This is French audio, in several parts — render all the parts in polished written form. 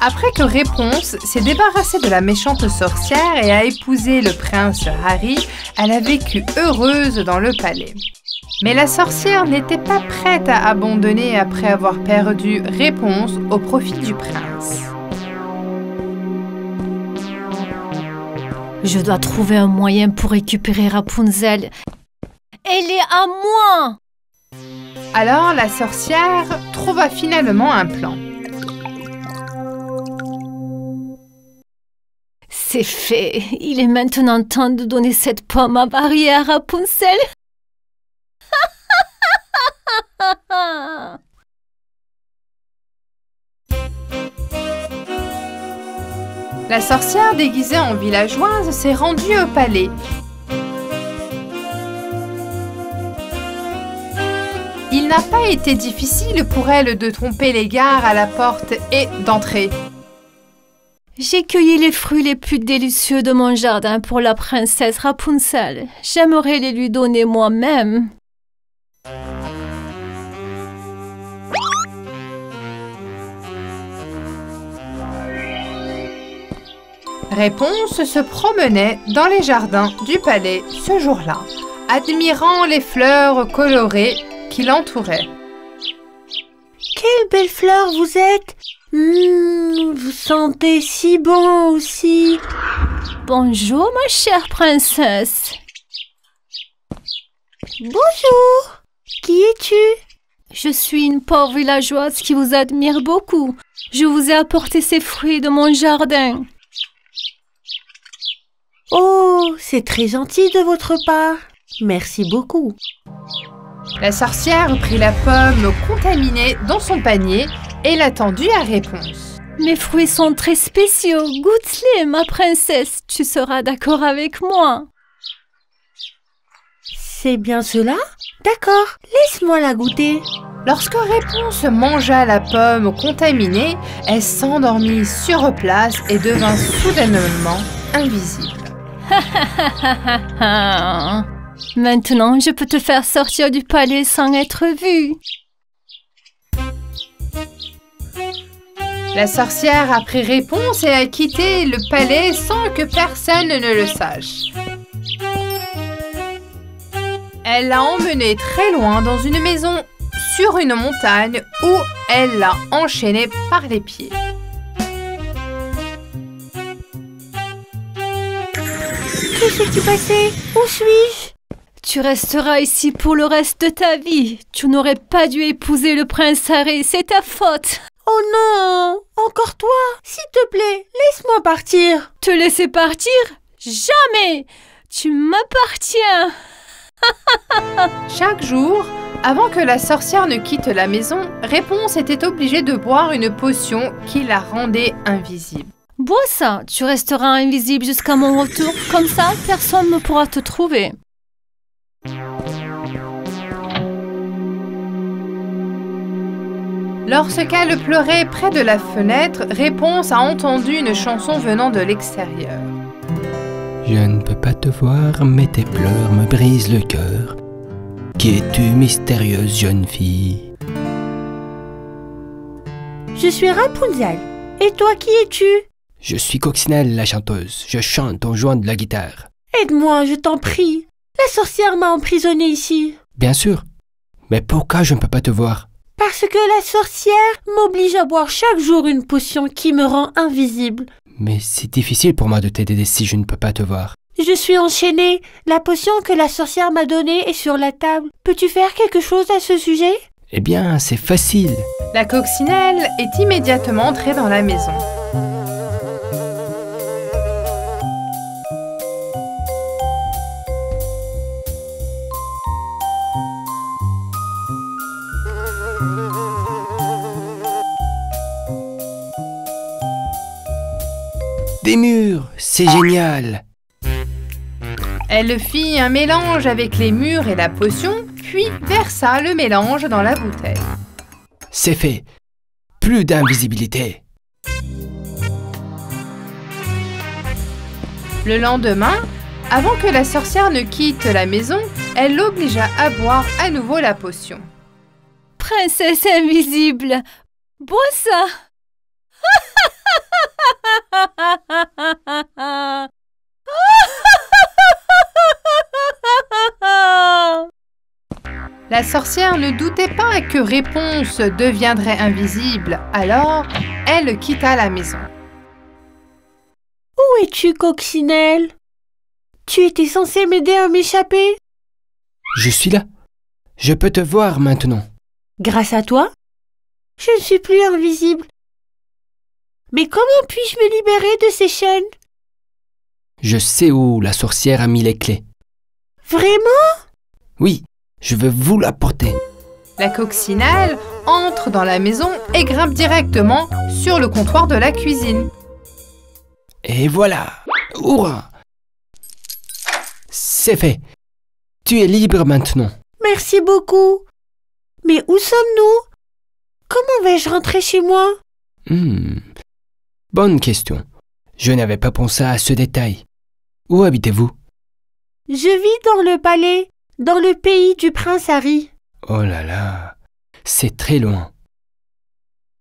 Après que Réponse s'est débarrassée de la méchante sorcière et a épousé le prince Harry, elle a vécu heureuse dans le palais. Mais la sorcière n'était pas prête à abandonner après avoir perdu Réponse au profit du prince. Je dois trouver un moyen pour récupérer Rapunzel. Elle est à moi! Alors la sorcière trouva finalement un plan. C'est fait. Il est maintenant temps de donner cette pomme à Harry et à Rapunzel. La sorcière déguisée en villageoise s'est rendue au palais. Il n'a pas été difficile pour elle de tromper les gardes à la porte et d'entrer. J'ai cueilli les fruits les plus délicieux de mon jardin pour la princesse Rapunzel. J'aimerais les lui donner moi-même. Réponse se promenait dans les jardins du palais ce jour-là, admirant les fleurs colorées qui l'entouraient. Quelle belle fleur vous êtes! Vous sentez si bon aussi! Bonjour, ma chère princesse. Bonjour! Qui es-tu? Je suis une pauvre villageoise qui vous admire beaucoup. Je vous ai apporté ces fruits de mon jardin. Oh, c'est très gentil de votre part. Merci beaucoup. La sorcière prit la pomme contaminée dans son panier et la tendit à Réponse. Mes fruits sont très spéciaux. Goûte-les, ma princesse. Tu seras d'accord avec moi. C'est bien cela? D'accord, laisse-moi la goûter. Lorsque Réponse mangea la pomme contaminée, elle s'endormit sur place et devint soudainement invisible. Maintenant, je peux te faire sortir du palais sans être vue. La sorcière a pris Réponse et a quitté le palais sans que personne ne le sache. Elle l'a emmenée très loin dans une maison sur une montagne où elle l'a enchaînée par les pieds. Que s'est-il passé? Où suis-je? Tu resteras ici pour le reste de ta vie. Tu n'aurais pas dû épouser le prince Harry, c'est ta faute. Oh non! Encore toi! S'il te plaît, laisse-moi partir! Te laisser partir? Jamais! Tu m'appartiens! Chaque jour, avant que la sorcière ne quitte la maison, Réponse était obligée de boire une potion qui la rendait invisible. Bois ça, tu resteras invisible jusqu'à mon retour. Comme ça, personne ne pourra te trouver. Lorsqu'elle pleurait près de la fenêtre, Réponse a entendu une chanson venant de l'extérieur. Je ne peux pas te voir, mais tes pleurs me brisent le cœur. Qui es-tu, mystérieuse jeune fille? Je suis Rapunzel. Et toi, qui es-tu? Je suis Coccinelle, la chanteuse. Je chante en jouant de la guitare. Aide-moi, je t'en prie. La sorcière m'a emprisonnée ici. Bien sûr. Mais pourquoi je ne peux pas te voir? Parce que la sorcière m'oblige à boire chaque jour une potion qui me rend invisible. Mais c'est difficile pour moi de t'aider si je ne peux pas te voir. Je suis enchaînée. La potion que la sorcière m'a donnée est sur la table. Peux-tu faire quelque chose à ce sujet? Eh bien, c'est facile. La coccinelle est immédiatement entrée dans la maison. Des murs, c'est génial! Elle fit un mélange avec les murs et la potion, puis versa le mélange dans la bouteille. C'est fait! Plus d'invisibilité! Le lendemain, avant que la sorcière ne quitte la maison, elle l'obligea à boire à nouveau la potion. Princesse invisible, bois ça! La sorcière ne doutait pas que Réponse deviendrait invisible, alors elle quitta la maison. Où es-tu, Coccinelle? Tu étais censé m'aider à m'échapper? Je suis là. Je peux te voir maintenant. Grâce à toi, je ne suis plus invisible. Mais comment puis-je me libérer de ces chaînes? Je sais où la sorcière a mis les clés. Vraiment? Oui, je veux vous l'apporter. La coccinelle entre dans la maison et grimpe directement sur le comptoir de la cuisine. Et voilà. Hurrah! C'est fait. Tu es libre maintenant. Merci beaucoup. Mais où sommes-nous? Comment vais-je rentrer chez moi? Bonne question. Je n'avais pas pensé à ce détail. Où habitez-vous? Je vis dans le palais, dans le pays du prince Harry. Oh là là, c'est très loin.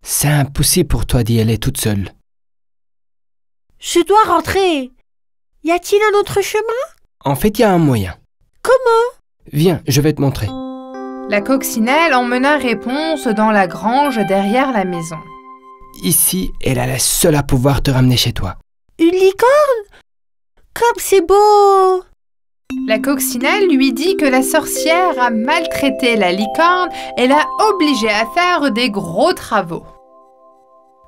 C'est impossible pour toi d'y aller toute seule. Je dois rentrer. Y a-t-il un autre chemin? En fait, il y a un moyen. Comment? Viens, je vais te montrer. La coccinelle emmena Réponse dans la grange derrière la maison. Ici, elle est la seule à pouvoir te ramener chez toi. Une licorne? Comme c'est beau! La coccinelle lui dit que la sorcière a maltraité la licorne et l'a obligée à faire des gros travaux.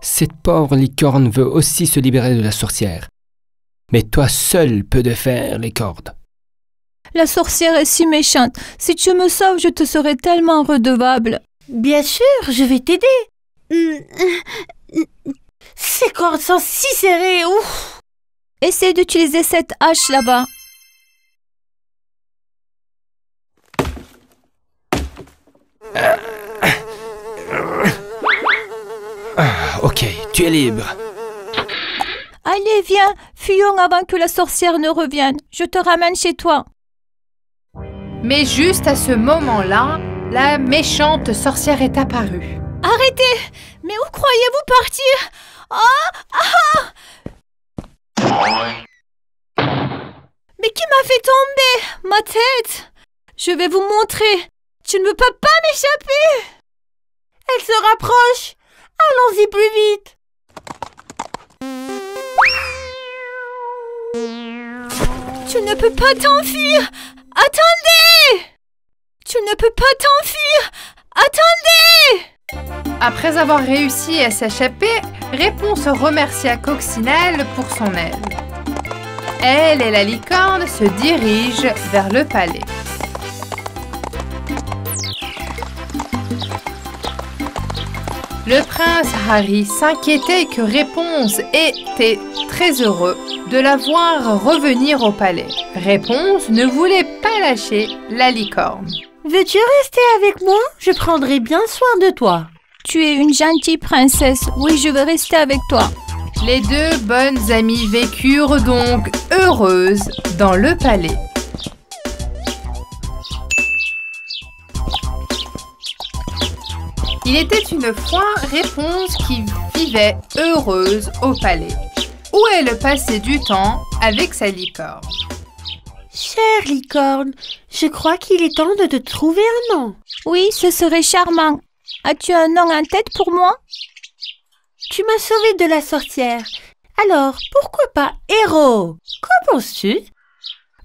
Cette pauvre licorne veut aussi se libérer de la sorcière. Mais toi seul peux défaire les cordes. La sorcière est si méchante. Si tu me sauves, je te serai tellement redevable. Bien sûr, je vais t'aider. Ces cordes sont si serrées. Ouf. Essaie d'utiliser cette hache là-bas. Ok, tu es libre. Allez, viens, fuyons avant que la sorcière ne revienne. Je te ramène chez toi. Mais juste à ce moment-là, la méchante sorcière est apparue. Arrêtez! Mais où croyez-vous partir? Mais qui m'a fait tomber? Ma tête! Je vais vous montrer. Tu ne peux pas m'échapper! Elle se rapproche. Allons-y plus vite. Tu ne peux pas t'enfuir! Attendez! Tu ne peux pas t'enfuir! Attendez! Après avoir réussi à s'échapper, Réponse remercia Coccinelle pour son aide. Elle et la licorne se dirigent vers le palais. Le prince Harry s'inquiétait que Réponse était très heureux de la voir revenir au palais. Réponse ne voulait pas lâcher la licorne. Veux-tu rester avec moi? Je prendrai bien soin de toi. Tu es une gentille princesse. Oui, je veux rester avec toi. Les deux bonnes amies vécurent donc heureuses dans le palais. Il était une fois Réponse qui vivait heureuse au palais, où elle passait du temps avec sa licorne. Chère licorne, je crois qu'il est temps de te trouver un nom. Oui, ce serait charmant. As-tu un nom en tête pour moi? Tu m'as sauvée de la sorcière. Alors, pourquoi pas Héros? Qu'en penses-tu?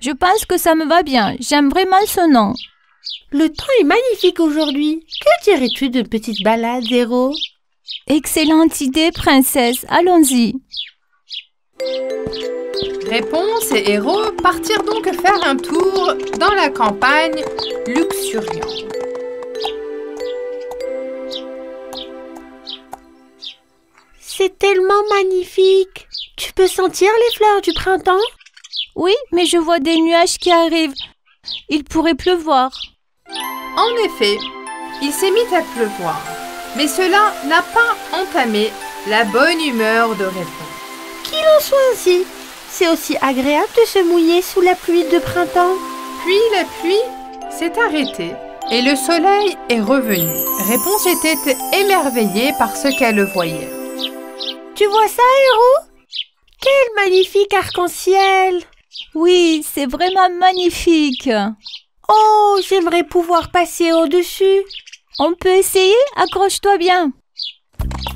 Je pense que ça me va bien. J'aime vraiment ce nom. Le temps est magnifique aujourd'hui. Que dirais-tu d'une petite balade, Héros? Excellente idée, princesse. Allons-y. Réponse et Héros partirent donc faire un tour dans la campagne luxuriante. C'est tellement magnifique. Tu peux sentir les fleurs du printemps? Oui, mais je vois des nuages qui arrivent. Il pourrait pleuvoir. En effet, il s'est mis à pleuvoir, mais cela n'a pas entamé la bonne humeur de Réponse. Qu'il en soit ainsi. C'est aussi agréable de se mouiller sous la pluie de printemps. Puis la pluie s'est arrêtée et le soleil est revenu. Réponse était émerveillée par ce qu'elle voyait. Tu vois ça, Héros? Quel magnifique arc-en-ciel! Oui, c'est vraiment magnifique. Oh, j'aimerais pouvoir passer au-dessus. On peut essayer? Accroche-toi bien.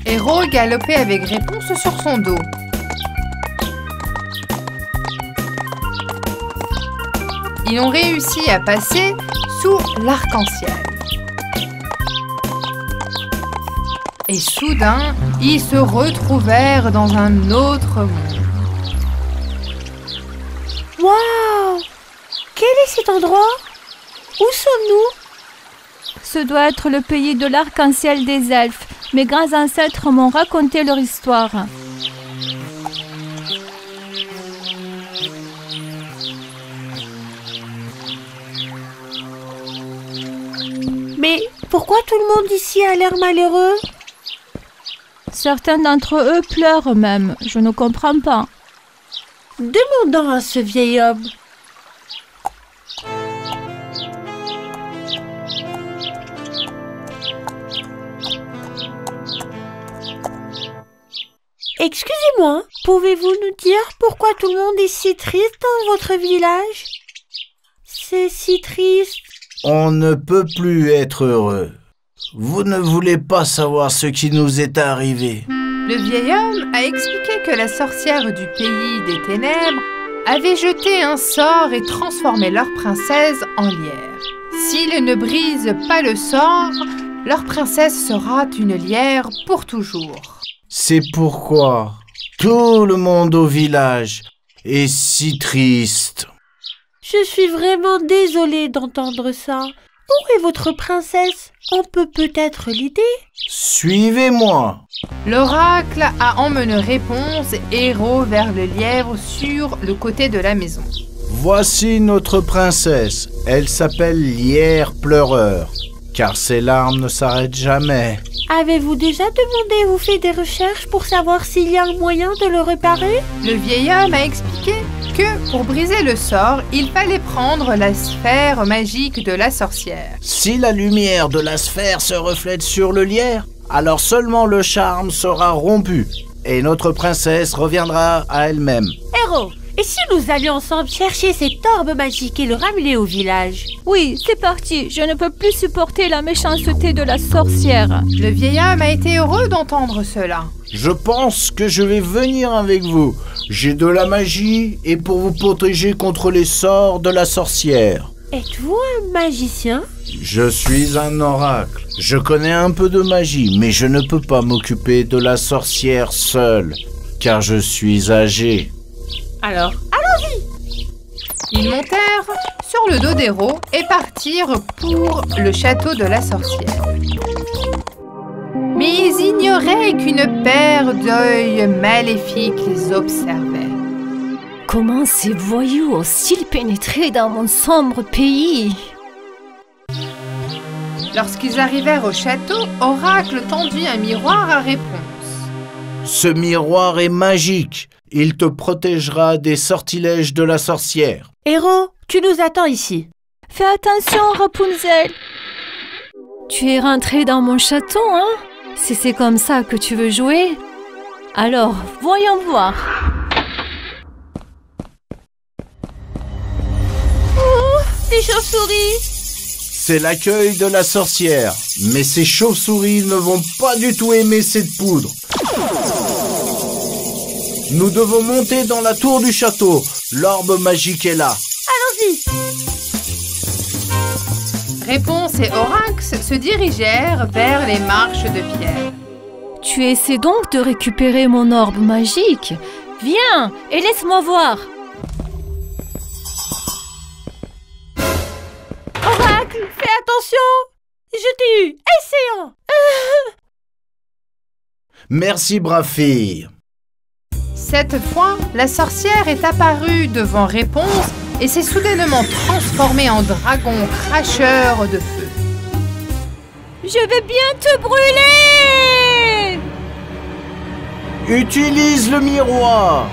Héros galopait avec Réponse sur son dos. Ils ont réussi à passer sous l'arc-en-ciel. Et soudain, ils se retrouvèrent dans un autre monde. Waouh! Quel est cet endroit? Où sommes-nous? Ce doit être le pays de l'arc-en-ciel des elfes. Mes grands ancêtres m'ont raconté leur histoire. Mais pourquoi tout le monde ici a l'air malheureux? Certains d'entre eux pleurent même. Je ne comprends pas. Demandons à ce vieil homme. Excusez-moi, pouvez-vous nous dire pourquoi tout le monde est si triste dans votre village? C'est si triste. On ne peut plus être heureux. Vous ne voulez pas savoir ce qui nous est arrivé. Le vieil homme a expliqué que la sorcière du pays des ténèbres avait jeté un sort et transformé leur princesse en lierre. S'ils ne brisent pas le sort, leur princesse sera une lierre pour toujours. C'est pourquoi tout le monde au village est si triste. Je suis vraiment désolée d'entendre ça. Où est votre princesse? On peut peut-être l'aider? Suivez-moi. L'oracle a emmené Réponse et Héros vers le lièvre sur le côté de la maison. Voici notre princesse. Elle s'appelle Lierre Pleureur, car ses larmes ne s'arrêtent jamais. Avez-vous déjà demandé ou fait des recherches pour savoir s'il y a un moyen de le réparer? Le vieil homme a expliqué que pour briser le sort, il fallait prendre la sphère magique de la sorcière. Si la lumière de la sphère se reflète sur le lierre, alors seulement le charme sera rompu et notre princesse reviendra à elle-même. Héros, et si nous allions ensemble chercher cette orbe magique et le ramener au village? Oui, c'est parti. Je ne peux plus supporter la méchanceté de la sorcière. Le vieil homme a été heureux d'entendre cela. Je pense que je vais venir avec vous. J'ai de la magie et pour vous protéger contre les sorts de la sorcière. Êtes-vous un magicien? Je suis un oracle. Je connais un peu de magie, mais je ne peux pas m'occuper de la sorcière seule, car je suis âgé. Alors, allons-y! Ils montèrent sur le dos d'Héros et partirent pour le château de la sorcière. Mais ils ignoraient qu'une paire d'œils maléfiques les observait. Comment ces voyous osent-ils pénétrer dans mon sombre pays? Lorsqu'ils arrivèrent au château, Oracle tendit un miroir à Réponse. Ce miroir est magique. Il te protégera des sortilèges de la sorcière. Héros, tu nous attends ici. Fais attention, Rapunzel. Tu es rentré dans mon château, hein? Si c'est comme ça que tu veux jouer, alors voyons voir. Oh, des chauves-souris! C'est l'accueil de la sorcière. Mais ces chauves-souris ne vont pas du tout aimer cette poudre. Nous devons monter dans la tour du château. L'orbe magique est là. Allons-y! Réponse et Orax se dirigèrent vers les marches de pierre. Tu essaies donc de récupérer mon orbe magique? Viens et laisse-moi voir. Oracle, fais attention! Je t'ai eu! Essayons! Merci, brave fille. Cette fois, la sorcière est apparue devant Réponse et s'est soudainement transformée en dragon cracheur de feu. Je vais bien te brûler! Utilise le miroir.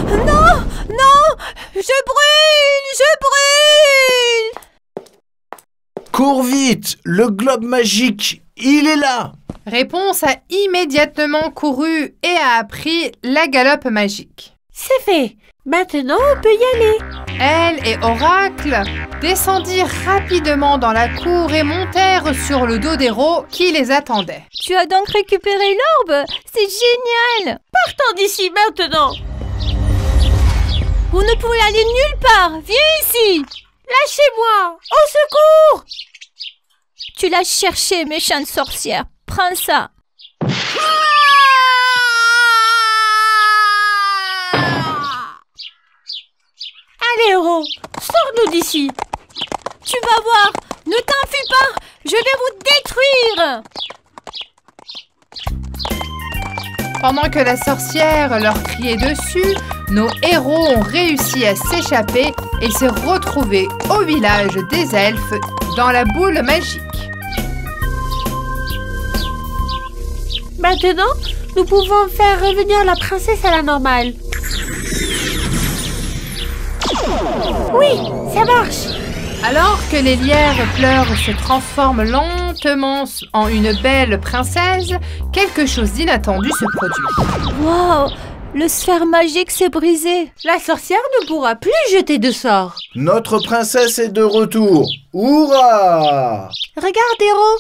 Non! Non! Je brûle! Je brûle! Cours vite! Le globe magique, il est là! Réponse a immédiatement couru et a appris la galope magique. C'est fait. Maintenant, on peut y aller. Elle et Oracle descendirent rapidement dans la cour et montèrent sur le dos d'Héro qui les attendait. Tu as donc récupéré l'orbe? C'est génial! Partons d'ici maintenant. Vous ne pouvez aller nulle part! Viens ici! Lâchez-moi! Au secours! Tu l'as cherché, méchante sorcière. Prends ça. Allez, Héro, sors-nous d'ici. Tu vas voir! Ne t'enfuis pas! Je vais vous détruire! Pendant que la sorcière leur criait dessus, nos héros ont réussi à s'échapper et se retrouver au village des elfes dans la boule magique. Maintenant, nous pouvons faire revenir la princesse à la normale. Oui, ça marche. Alors que les lierres pleurent se transforment lentement en une belle princesse, quelque chose d'inattendu se produit. Waouh! Le sphère magique s'est brisé. La sorcière ne pourra plus jeter de sorts. Notre princesse est de retour. Hurrah! Regarde, Héro.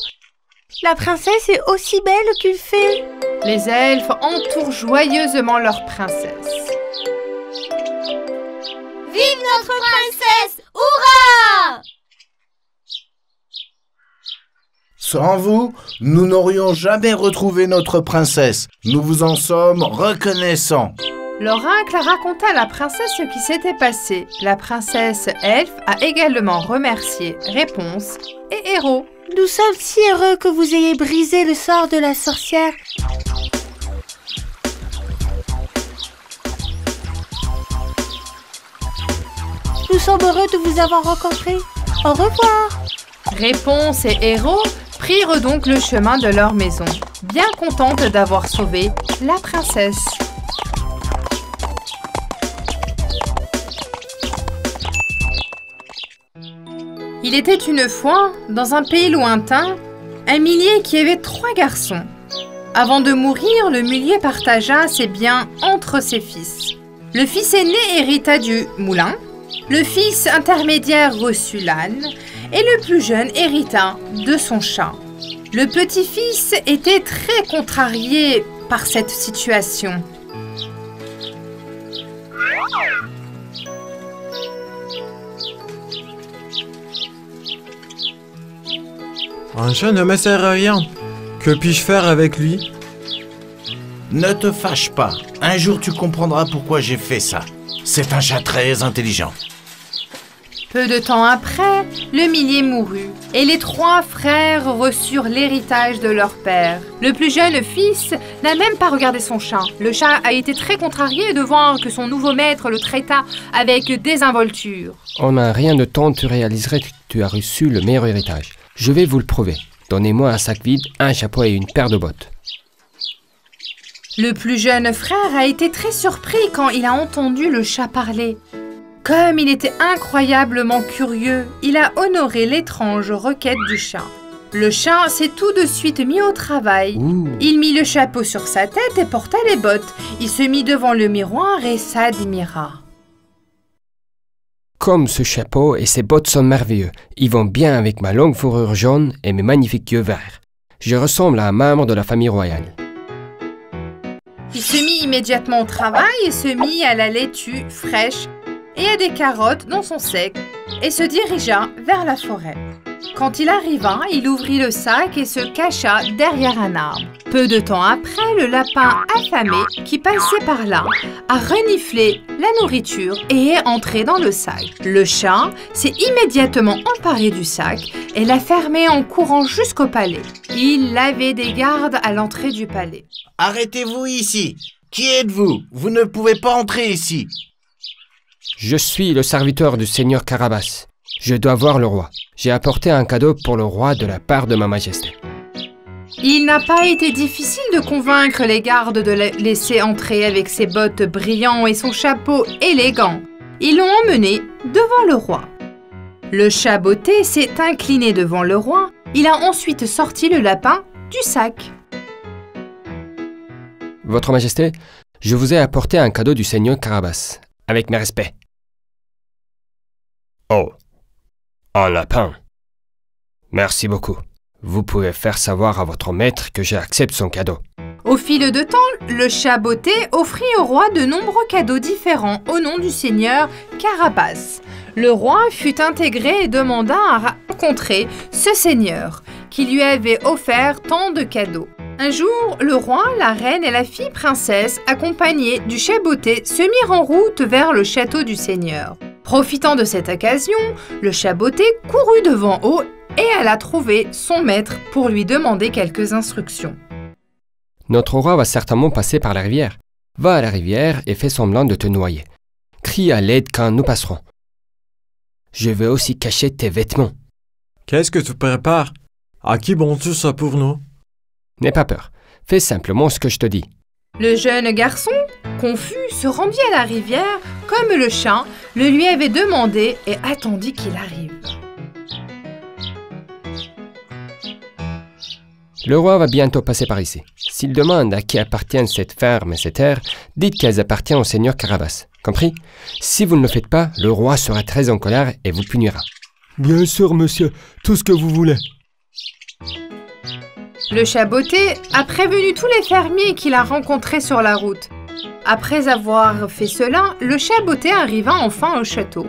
La princesse est aussi belle qu'une fée. Les elfes entourent joyeusement leur princesse. Vive notre princesse! Hurrah! Sans vous, nous n'aurions jamais retrouvé notre princesse. Nous vous en sommes reconnaissants. L'oracle raconta à la princesse ce qui s'était passé. La princesse elfe a également remercié Réponse et Héro. Nous sommes si heureux que vous ayez brisé le sort de la sorcière. Nous sommes heureux de vous avoir rencontré. Au revoir. Réponse et Héro prirent donc le chemin de leur maison, bien contentes d'avoir sauvé la princesse. Il était une fois, dans un pays lointain, un millier qui avait 3 garçons. Avant de mourir, le millier partagea ses biens entre ses fils. Le fils aîné hérita du moulin, le fils intermédiaire reçut l'âne, et le plus jeune hérita de son chat. Le petit-fils était très contrarié par cette situation. Un chat ne me sert à rien. Que puis-je faire avec lui? Ne te fâche pas. Un jour, tu comprendras pourquoi j'ai fait ça. C'est un chat très intelligent. Peu de temps après, le millier mourut, et les 3 frères reçurent l'héritage de leur père. Le plus jeune fils n'a même pas regardé son chat. Le chat a été très contrarié de voir que son nouveau maître le traita avec désinvolture. En un rien de temps, tu réaliserais que tu as reçu le meilleur héritage. Je vais vous le prouver. Donnez-moi un sac vide, un chapeau et une paire de bottes. Le plus jeune frère a été très surpris quand il a entendu le chat parler. Comme il était incroyablement curieux, il a honoré l'étrange requête du chat. Le chat s'est tout de suite mis au travail. Il mit le chapeau sur sa tête et porta les bottes. Il se mit devant le miroir et s'admira. Comme ce chapeau et ces bottes sont merveilleux. Ils vont bien avec ma longue fourrure jaune et mes magnifiques yeux verts. Je ressemble à un membre de la famille royale. Il se mit immédiatement au travail et se mit à la laitue fraîche et à des carottes dans son sac et se dirigea vers la forêt. Quand il arriva, il ouvrit le sac et se cacha derrière un arbre. Peu de temps après, le lapin affamé qui passait par là a reniflé la nourriture et est entré dans le sac. Le chat s'est immédiatement emparé du sac et l'a fermé en courant jusqu'au palais. Il avait des gardes à l'entrée du palais. Arrêtez-vous ici. Qui êtes-vous? Vous ne pouvez pas entrer ici. Je suis le serviteur du seigneur Carabas. Je dois voir le roi. J'ai apporté un cadeau pour le roi de la part de ma majesté. Il n'a pas été difficile de convaincre les gardes de le laisser entrer avec ses bottes brillantes et son chapeau élégant. Ils l'ont emmené devant le roi. Le chat botté s'est incliné devant le roi. Il a ensuite sorti le lapin du sac. Votre Majesté, je vous ai apporté un cadeau du seigneur Carabas, avec mes respects. Oh, un lapin. Merci beaucoup. Vous pouvez faire savoir à votre maître que j'accepte son cadeau. Au fil de temps, le chat botté offrit au roi de nombreux cadeaux différents au nom du seigneur Carapace. Le roi fut intégré et demanda à rencontrer ce seigneur qui lui avait offert tant de cadeaux. Un jour, le roi, la reine et la fille princesse, accompagnés du chat botté, se mirent en route vers le château du seigneur. Profitant de cette occasion, le chat botté courut devant eux et alla trouver son maître pour lui demander quelques instructions. Notre roi va certainement passer par la rivière. Va à la rivière et fais semblant de te noyer. Crie à l'aide quand nous passerons. Je vais aussi cacher tes vêtements. Qu'est-ce que tu prépares? À qui bon-tu ça pour nous? N'aie pas peur. Fais simplement ce que je te dis. Le jeune garçon, confus, se rendit à la rivière comme le chat le lui avait demandé et attendit qu'il arrive. Le roi va bientôt passer par ici. S'il demande à qui appartiennent cette ferme et ces terres, dites qu'elles appartiennent au seigneur Carabas. Compris? Si vous ne le faites pas, le roi sera très en colère et vous punira. Bien sûr, monsieur. Tout ce que vous voulez. Le chat botté a prévenu tous les fermiers qu'il a rencontrés sur la route. Après avoir fait cela, le chat botté arriva enfin au château,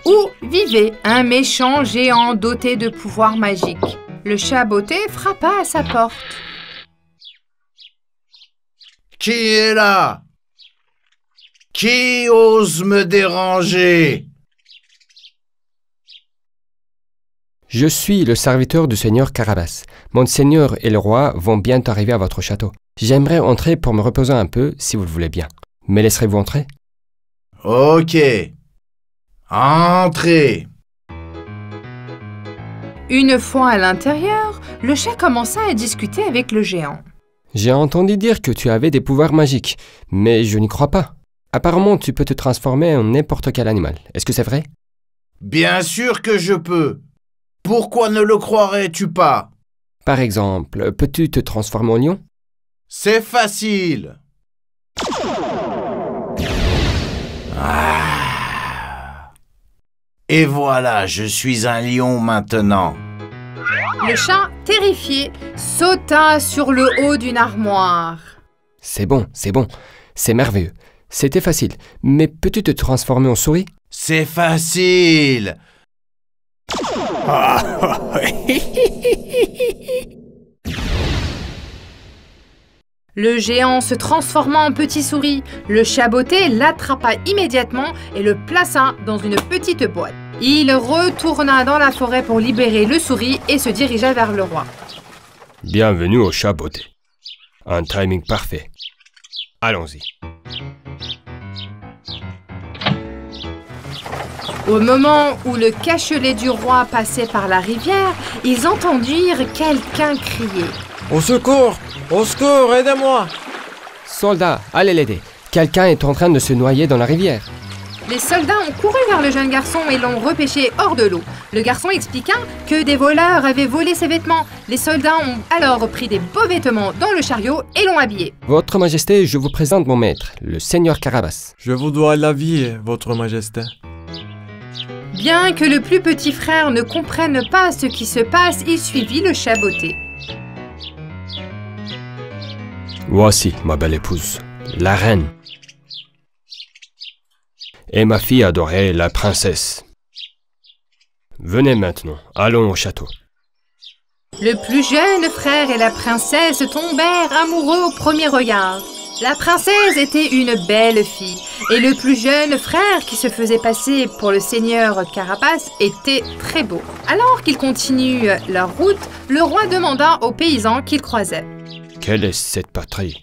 où vivait un méchant géant doté de pouvoirs magiques. Le chat botté frappa à sa porte. Qui est là? Qui ose me déranger? Je suis le serviteur du seigneur Carabas. Mon seigneur et le roi vont bientôt arriver à votre château. J'aimerais entrer pour me reposer un peu, si vous le voulez bien. Me laisserez-vous entrer? Ok. Entrez. Une fois à l'intérieur, le chat commença à discuter avec le géant. J'ai entendu dire que tu avais des pouvoirs magiques, mais je n'y crois pas. Apparemment, tu peux te transformer en n'importe quel animal. Est-ce que c'est vrai? Bien sûr que je peux. Pourquoi ne le croirais-tu pas? Par exemple, peux-tu te transformer en lion? C'est facile. Et voilà, je suis un lion maintenant. Le chat, terrifié, sauta sur le haut d'une armoire. C'est bon, c'est merveilleux. C'était facile, mais peux-tu te transformer en souris? C'est facile. Le géant se transforma en petit souris. Le chat botté l'attrapa immédiatement et le plaça dans une petite boîte. Il retourna dans la forêt pour libérer le souris et se dirigea vers le roi. Bienvenue au chat botté. Un timing parfait. Allons-y. Au moment où le cachelet du roi passait par la rivière, ils entendirent quelqu'un crier. Au secours! Au secours, aidez-moi! Soldats, allez l'aider. Quelqu'un est en train de se noyer dans la rivière. Les soldats ont couru vers le jeune garçon et l'ont repêché hors de l'eau. Le garçon expliqua que des voleurs avaient volé ses vêtements. Les soldats ont alors pris des beaux vêtements dans le chariot et l'ont habillé. Votre Majesté, je vous présente mon maître, le seigneur Carabas. Je vous dois la vie, votre Majesté. Bien que le plus petit frère ne comprenne pas ce qui se passe, il suivit le chat botté. Voici ma belle épouse, la reine. Et ma fille adorée, la princesse. Venez maintenant, allons au château. Le plus jeune frère et la princesse tombèrent amoureux au premier regard. La princesse était une belle fille, et le plus jeune frère, qui se faisait passer pour le seigneur Carapace, était très beau. Alors qu'ils continuent leur route, le roi demanda aux paysans qu'ils croisaient. Quelle est cette patrie?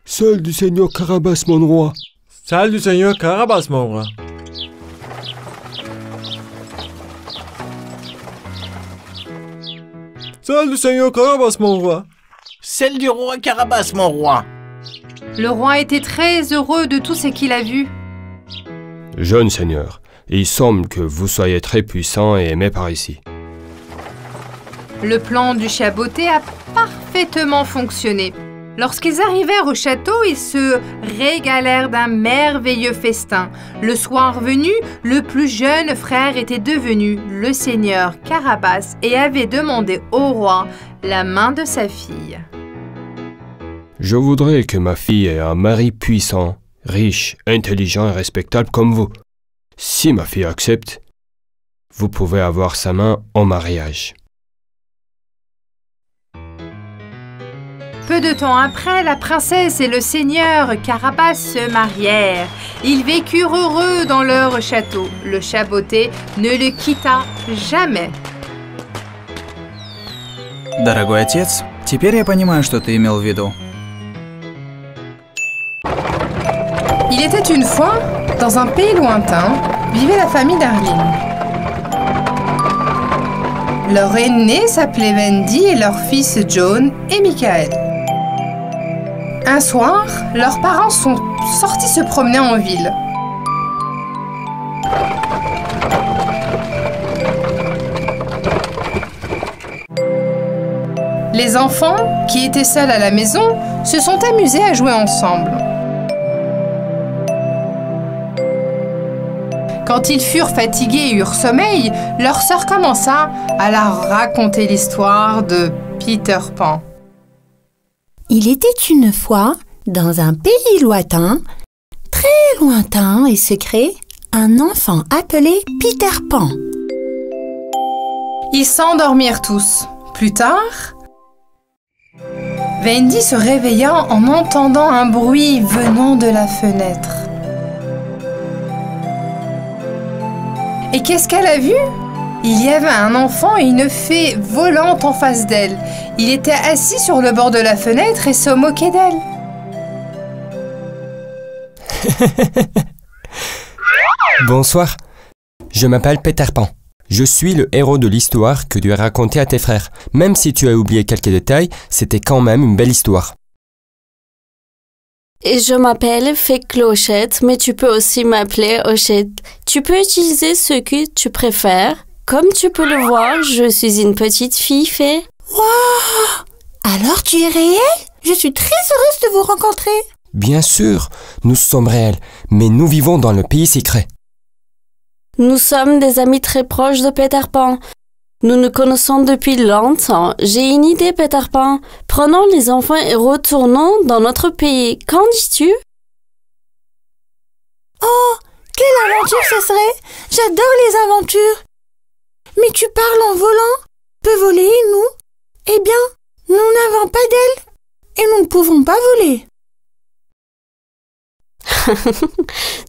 Celle du seigneur Carabas, mon roi. Celle du seigneur Carabas, mon roi. Celle du seigneur Carabas, mon roi. Celle du roi Carabas, mon roi. Le roi était très heureux de tout ce qu'il a vu. Jeune seigneur, il semble que vous soyez très puissant et aimé par ici. Le plan du chaboté a parfaitement fonctionné. Lorsqu'ils arrivèrent au château, ils se régalèrent d'un merveilleux festin. Le soir venu, le plus jeune frère était devenu le seigneur Carabas et avait demandé au roi la main de sa fille. Je voudrais que ma fille ait un mari puissant, riche, intelligent et respectable comme vous. Si ma fille accepte, vous pouvez avoir sa main en mariage. Peu de temps après, la princesse et le seigneur Carabas se marièrent. Ils vécurent heureux dans leur château. Le chaboté ne le quitta jamais. Дорогой отец, теперь я понимаю, что ты имел в виду. Il était une fois, dans un pays lointain, vivait la famille Darling. Leur aîné s'appelait Wendy et leurs fils John et Michael. Un soir, leurs parents sont sortis se promener en ville. Les enfants, qui étaient seuls à la maison, se sont amusés à jouer ensemble. Quand ils furent fatigués et eurent sommeil, leur sœur commença à leur raconter l'histoire de Peter Pan. Il était une fois, dans un pays lointain, très lointain et secret, un enfant appelé Peter Pan. Ils s'endormirent tous. Plus tard, Wendy se réveilla en entendant un bruit venant de la fenêtre. Et qu'est-ce qu'elle a vu? Il y avait un enfant et une fée volante en face d'elle. Il était assis sur le bord de la fenêtre et se moquait d'elle. Bonsoir, je m'appelle Peter Pan. Je suis le héros de l'histoire que tu as racontée à tes frères. Même si tu as oublié quelques détails, c'était quand même une belle histoire. Et je m'appelle Fée Clochette, mais tu peux aussi m'appeler Hochette. Tu peux utiliser ce que tu préfères. Comme tu peux le voir, je suis une petite fille fée. Waouh! Alors tu es réel? Je suis très heureuse de vous rencontrer. Bien sûr, nous sommes réels, mais nous vivons dans le pays secret. Nous sommes des amis très proches de Peter Pan. Nous nous connaissons depuis longtemps. J'ai une idée, Peter Pan. Prenons les enfants et retournons dans notre pays. Qu'en dis-tu? Oh, quelle aventure ce serait! J'adore les aventures. Mais tu parles en volant? Peut voler, nous? Eh bien, nous n'avons pas d'ailes et nous ne pouvons pas voler.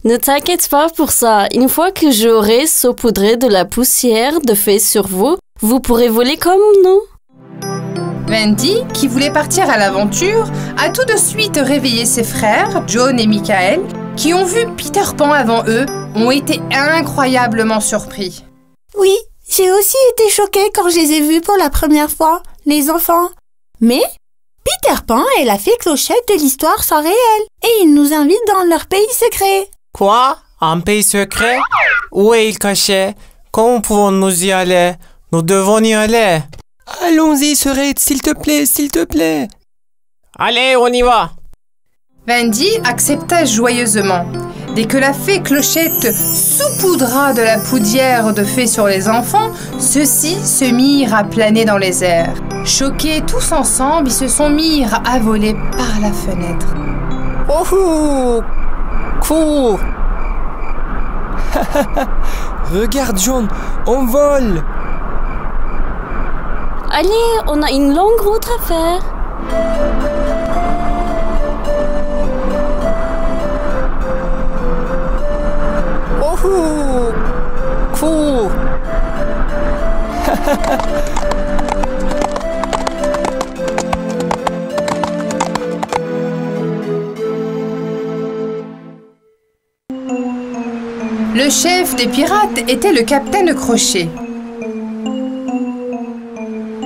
Ne t'inquiète pas pour ça. Une fois que j'aurai saupoudré de la poussière de fée sur vous, vous pourrez voler comme nous. Wendy, qui voulait partir à l'aventure, a tout de suite réveillé ses frères, John et Michael, qui ont vu Peter Pan avant eux, ont été incroyablement surpris. Oui, j'ai aussi été choquée quand je les ai vus pour la première fois, les enfants. Mais Peter Pan et la fée Clochette de l'histoire sont réels et ils nous invitent dans leur pays secret. Quoi? Un pays secret? Où est-il caché? Comment pouvons-nous y aller? Nous devons y aller. Allons-y, sœurette, s'il te plaît, s'il te plaît. Allez, on y va. Wendy accepta joyeusement. Dès que la fée Clochette saupoudra de la poudrière de fée sur les enfants, ceux-ci se mirent à planer dans les airs. Choqués tous ensemble, ils se sont mis à voler par la fenêtre. Oh, cool. Regarde, John, on vole. Allez, on a une longue route à faire. Oh, cool. Le chef des pirates était le capitaine Crochet.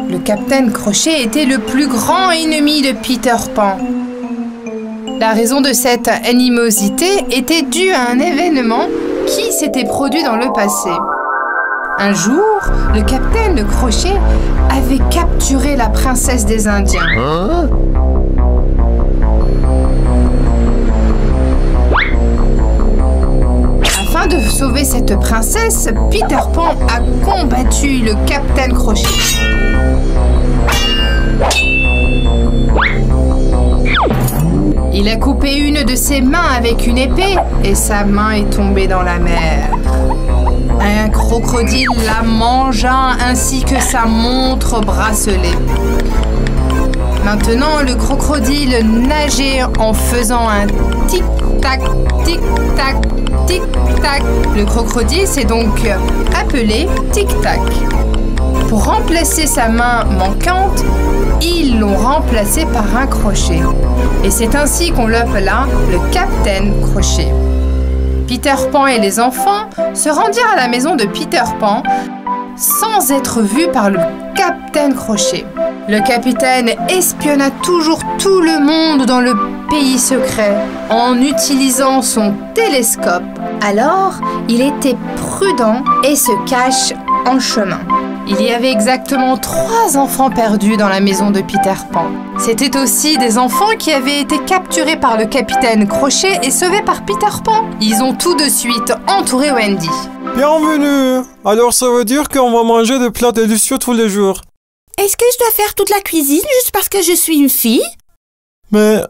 Le capitaine Crochet était le plus grand ennemi de Peter Pan. La raison de cette animosité était due à un événement qui s'était produit dans le passé. Un jour, le capitaine Crochet avait capturé la princesse des Indiens. Afin de sauver cette princesse, Peter Pan a combattu le capitaine Crochet. Il a coupé une de ses mains avec une épée et sa main est tombée dans la mer. Un crocodile la mangea ainsi que sa montre bracelet. Maintenant, le crocodile nageait en faisant un tic-tac, tic-tac, tic-tac. Le crocodile s'est donc appelé Tic-Tac. Pour remplacer sa main manquante, ils l'ont remplacé par un crochet. Et c'est ainsi qu'on l'appela le Capitaine Crochet. Peter Pan et les enfants se rendirent à la maison de Peter Pan sans être vus par le Capitaine Crochet. Le capitaine espionna toujours tout le monde dans le pays secret en utilisant son télescope. Alors, il était prudent et se cache en chemin. Il y avait exactement 3 enfants perdus dans la maison de Peter Pan. C'était aussi des enfants qui avaient été capturés par le capitaine Crochet et sauvés par Peter Pan. Ils ont tout de suite entouré Wendy. Bienvenue! Alors ça veut dire qu'on va manger des plats délicieux tous les jours. Est-ce que je dois faire toute la cuisine juste parce que je suis une fille? Mais,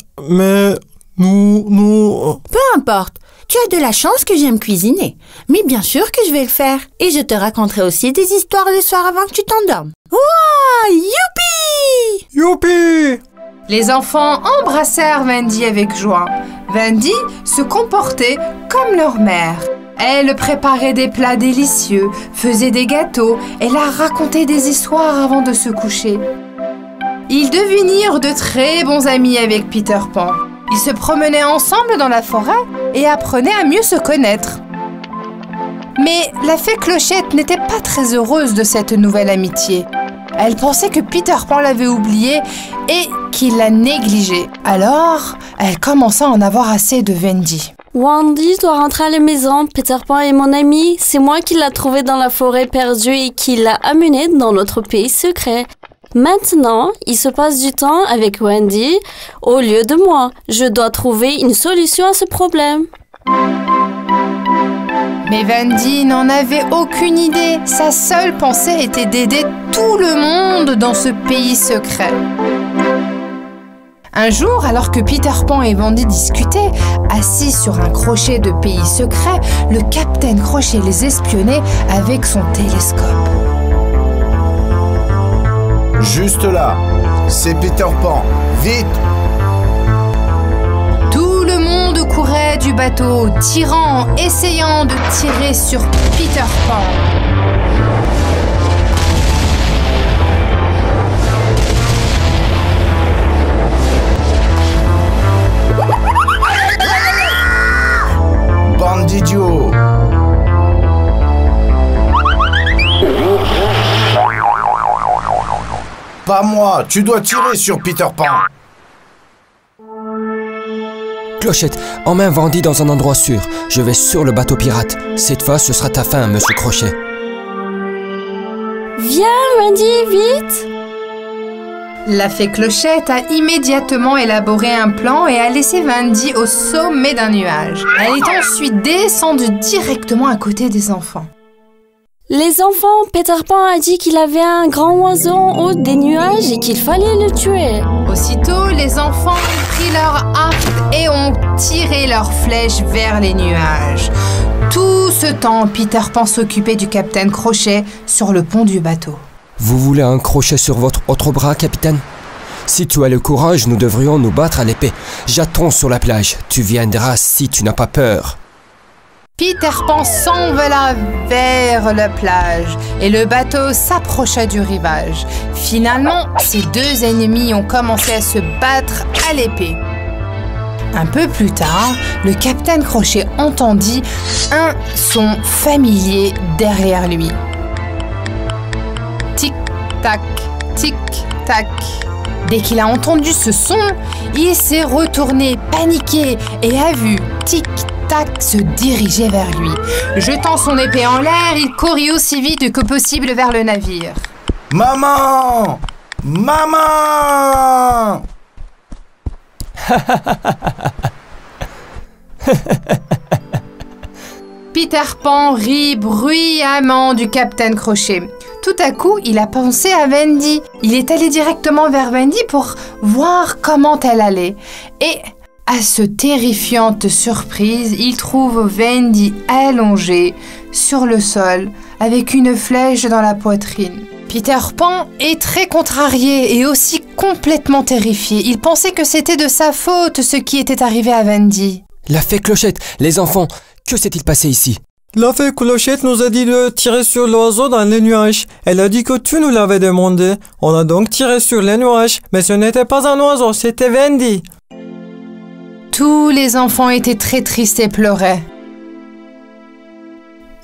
nous... Peu importe. Tu as de la chance que j'aime cuisiner. Mais bien sûr que je vais le faire. Et je te raconterai aussi des histoires le soir avant que tu t'endormes. Wouah! Youpi! Youpi! Les enfants embrassèrent Wendy avec joie. Wendy se comportait comme leur mère. Elle préparait des plats délicieux, faisait des gâteaux et leur racontait des histoires avant de se coucher. Ils devinirent de très bons amis avec Peter Pan. Ils se promenaient ensemble dans la forêt et apprenaient à mieux se connaître. Mais la fée Clochette n'était pas très heureuse de cette nouvelle amitié. Elle pensait que Peter Pan l'avait oubliée et qu'il la négligeait. Alors, elle commença à en avoir assez de Wendy. Wendy doit rentrer à la maison. Peter Pan est mon ami. C'est moi qui l'ai trouvé dans la forêt perdue et qui l'a amené dans notre pays secret. Maintenant, il se passe du temps avec Wendy au lieu de moi. Je dois trouver une solution à ce problème. Mais Wendy n'en avait aucune idée. Sa seule pensée était d'aider tout le monde dans ce pays secret. Un jour, alors que Peter Pan et Wendy discutaient, assis sur un crochet de pays secret, le capitaine Crochet les espionnait avec son télescope. Juste là, c'est Peter Pan. Vite! Tout le monde courait du bateau, tirant, essayant de tirer sur Peter Pan. Bande d'idiots! Pas moi, tu dois tirer sur Peter Pan. Clochette, emmène Wendy dans un endroit sûr. Je vais sur le bateau pirate. Cette fois, ce sera ta fin, monsieur Crochet. Viens, Wendy, vite! La fée Clochette a immédiatement élaboré un plan et a laissé Wendy au sommet d'un nuage. Elle est ensuite descendue directement à côté des enfants. Les enfants, Peter Pan a dit qu'il avait un grand oiseau en haut des nuages et qu'il fallait le tuer. Aussitôt, les enfants ont pris leurs arcs et ont tiré leurs flèches vers les nuages. Tout ce temps, Peter Pan s'occupait du capitaine Crochet sur le pont du bateau. Vous voulez un crochet sur votre autre bras, capitaine? Si tu as le courage, nous devrions nous battre à l'épée. J'attends sur la plage. Tu viendras si tu n'as pas peur. Peter Pan s'envola vers la plage et le bateau s'approcha du rivage. Finalement, ces deux ennemis ont commencé à se battre à l'épée. Un peu plus tard, le capitaine Crochet entendit un son familier derrière lui. Tic-tac, tic-tac. Dès qu'il a entendu ce son, il s'est retourné paniqué et a vu tic-tac. tac, se dirigeait vers lui. Jetant son épée en l'air, il courut aussi vite que possible vers le navire. Maman! Maman! Peter Pan rit bruyamment du capitaine Crochet. Tout à coup, il a pensé à Wendy. Il est allé directement vers Wendy pour voir comment elle allait. Et à ce terrifiante surprise, il trouve Wendy allongée sur le sol avec une flèche dans la poitrine. Peter Pan est très contrarié et aussi complètement terrifié. Il pensait que c'était de sa faute ce qui était arrivé à Wendy. La fée Clochette, les enfants, que s'est-il passé ici? La fée Clochette nous a dit de tirer sur l'oiseau dans les nuages. Elle a dit que tu nous l'avais demandé. On a donc tiré sur les nuages, mais ce n'était pas un oiseau, c'était Wendy. Tous les enfants étaient très tristes et pleuraient.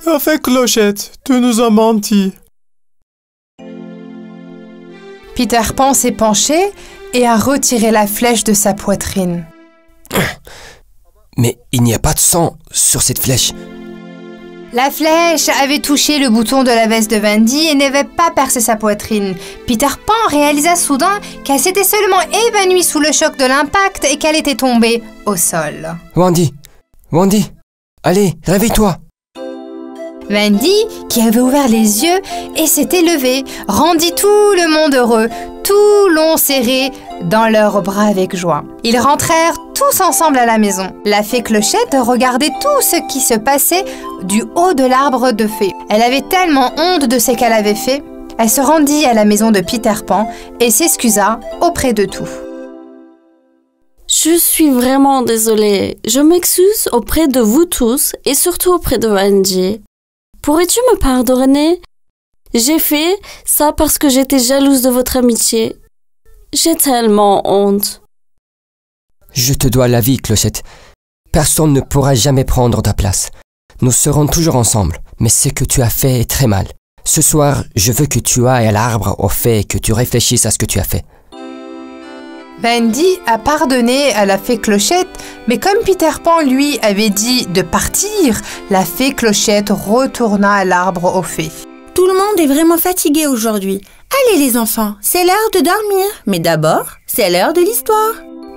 La fée Clochette, tu nous as menti. Peter Pan s'est penché et a retiré la flèche de sa poitrine. Mais il n'y a pas de sang sur cette flèche. La flèche avait touché le bouton de la veste de Wendy et n'avait pas percé sa poitrine. Peter Pan réalisa soudain qu'elle s'était seulement évanouie sous le choc de l'impact et qu'elle était tombée au sol. Wendy, allez, réveille-toi. Wendy, qui avait ouvert les yeux et s'était levée, rendit tout le monde heureux. Tout l'ont serré dans leurs bras avec joie. Ils rentrèrent tous ensemble à la maison. La fée Clochette regardait tout ce qui se passait du haut de l'arbre de fée. Elle avait tellement honte de ce qu'elle avait fait. Elle se rendit à la maison de Peter Pan et s'excusa auprès de tous. Je suis vraiment désolée. Je m'excuse auprès de vous tous et surtout auprès de Wendy. Pourrais-tu me pardonner? J'ai fait ça parce que j'étais jalouse de votre amitié. J'ai tellement honte. Je te dois la vie, Clochette. Personne ne pourra jamais prendre ta place. Nous serons toujours ensemble, mais ce que tu as fait est très mal. Ce soir, je veux que tu ailles à l'arbre au fait et que tu réfléchisses à ce que tu as fait. Wendy a pardonné à la fée Clochette, mais comme Peter Pan lui avait dit de partir, la fée Clochette retourna à l'arbre aux fées. Tout le monde est vraiment fatigué aujourd'hui. Allez les enfants, c'est l'heure de dormir. Mais d'abord, c'est l'heure de l'histoire.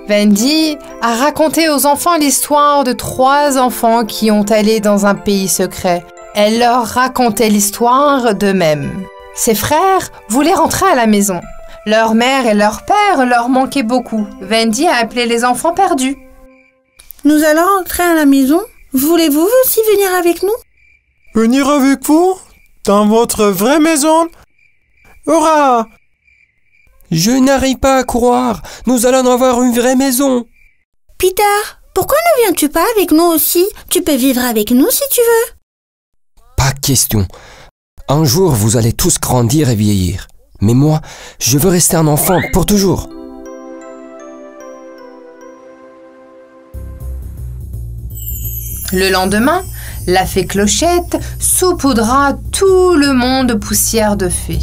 Wendy a raconté aux enfants l'histoire de 3 enfants qui ont allé dans un pays secret. Elle leur racontait l'histoire d'eux-mêmes. Ses frères voulaient rentrer à la maison. Leur mère et leur père leur manquaient beaucoup. Wendy a appelé les enfants perdus. Nous allons rentrer à la maison. Voulez-vous aussi venir avec nous? Venir avec vous? Dans votre vraie maison? Hurrah! Je n'arrive pas à croire. Nous allons avoir une vraie maison. Peter, pourquoi ne viens-tu pas avec nous aussi? Tu peux vivre avec nous si tu veux. Pas question. Un jour, vous allez tous grandir et vieillir. Mais moi, je veux rester un enfant pour toujours. Le lendemain, la fée Clochette saupoudra tout le monde de poussière de fée.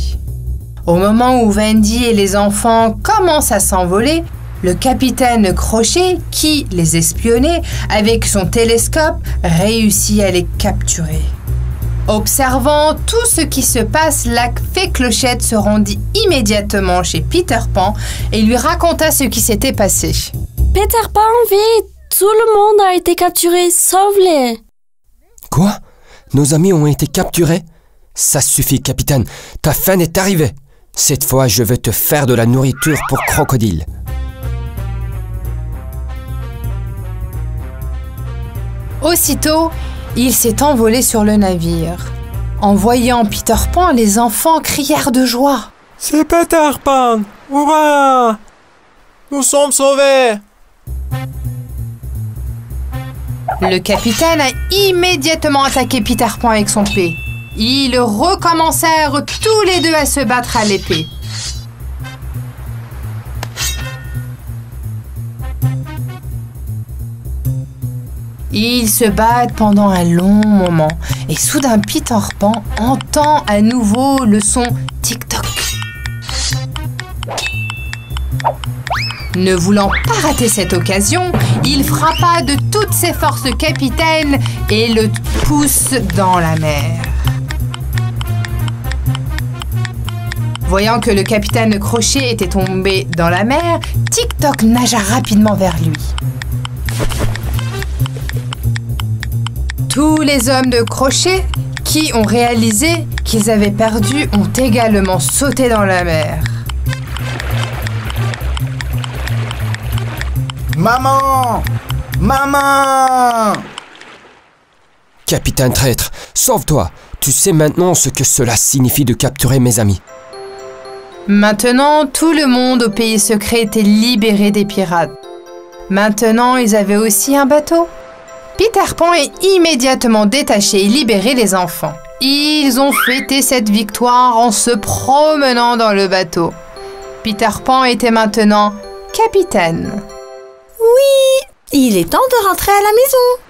Au moment où Wendy et les enfants commencent à s'envoler, le capitaine Crochet, qui les espionnait avec son télescope, réussit à les capturer. Observant tout ce qui se passe, la fée Clochette se rendit immédiatement chez Peter Pan et lui raconta ce qui s'était passé. Peter Pan, vite! Tout le monde a été capturé, sauve-les! Quoi? Nos amis ont été capturés? Ça suffit, capitaine. Ta fin est arrivée. Cette fois, je vais te faire de la nourriture pour crocodile. Aussitôt, il s'est envolé sur le navire. En voyant Peter Pan, les enfants crièrent de joie. C'est Peter Pan! Hurrah! Nous sommes sauvés! Le capitaine a immédiatement attaqué Peter Pan avec son épée. Ils recommencèrent tous les deux à se battre à l'épée. Ils se battent pendant un long moment et soudain Peter Pan entend à nouveau le son tic-toc. Ne voulant pas rater cette occasion, il frappa de toutes ses forces le capitaine et le pousse dans la mer. Voyant que le capitaine Crochet était tombé dans la mer, Tik-Tok nagea rapidement vers lui. Tous les hommes de Crochet qui ont réalisé qu'ils avaient perdu ont également sauté dans la mer. Maman! Maman! Capitaine traître, sauve-toi! Tu sais maintenant ce que cela signifie de capturer mes amis. Maintenant, tout le monde au pays secret était libéré des pirates. Maintenant, ils avaient aussi un bateau. Peter Pan est immédiatement détaché et libéré les enfants. Ils ont fêté cette victoire en se promenant dans le bateau. Peter Pan était maintenant capitaine. Oui, il est temps de rentrer à la maison.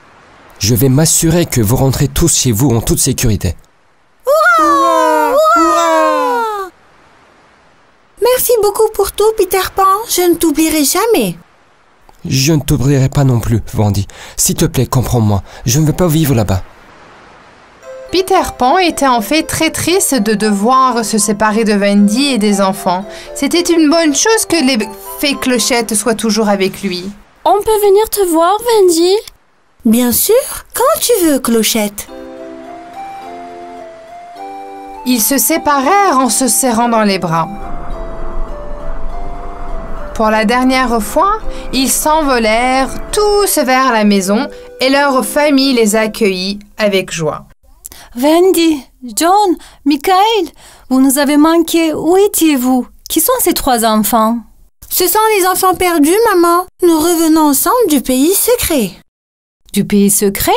Je vais m'assurer que vous rentrez tous chez vous en toute sécurité. Hurrah! Hurrah! Merci beaucoup pour tout, Peter Pan. Je ne t'oublierai jamais. Je ne t'oublierai pas non plus, Wendy. S'il te plaît, comprends-moi. Je ne veux pas vivre là-bas. Peter Pan était en fait très triste de devoir se séparer de Wendy et des enfants. C'était une bonne chose que les fées Clochettes soient toujours avec lui. On peut venir te voir, Wendy? Bien sûr, quand tu veux, Clochette. Ils se séparèrent en se serrant dans les bras. Pour la dernière fois, ils s'envolèrent tous vers la maison et leur famille les accueillit avec joie. Wendy, John, Michael, vous nous avez manqué. Où étiez-vous? Qui sont ces 3 enfants? Ce sont les enfants perdus, maman. Nous revenons ensemble du pays secret. Du pays secret?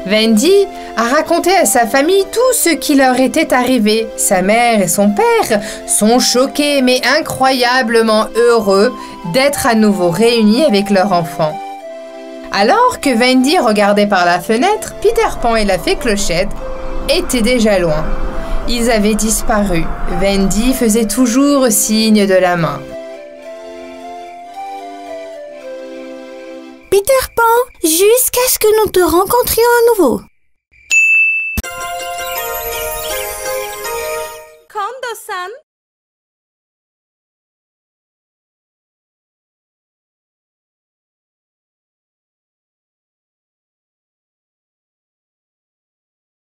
Wendy a raconté à sa famille tout ce qui leur était arrivé. Sa mère et son père sont choqués mais incroyablement heureux d'être à nouveau réunis avec leur enfant. Alors que Wendy regardait par la fenêtre, Peter Pan et la fée Clochette étaient déjà loin. Ils avaient disparu. Wendy faisait toujours signe de la main. Peter Pan, jusqu'à ce que nous te rencontrions à nouveau.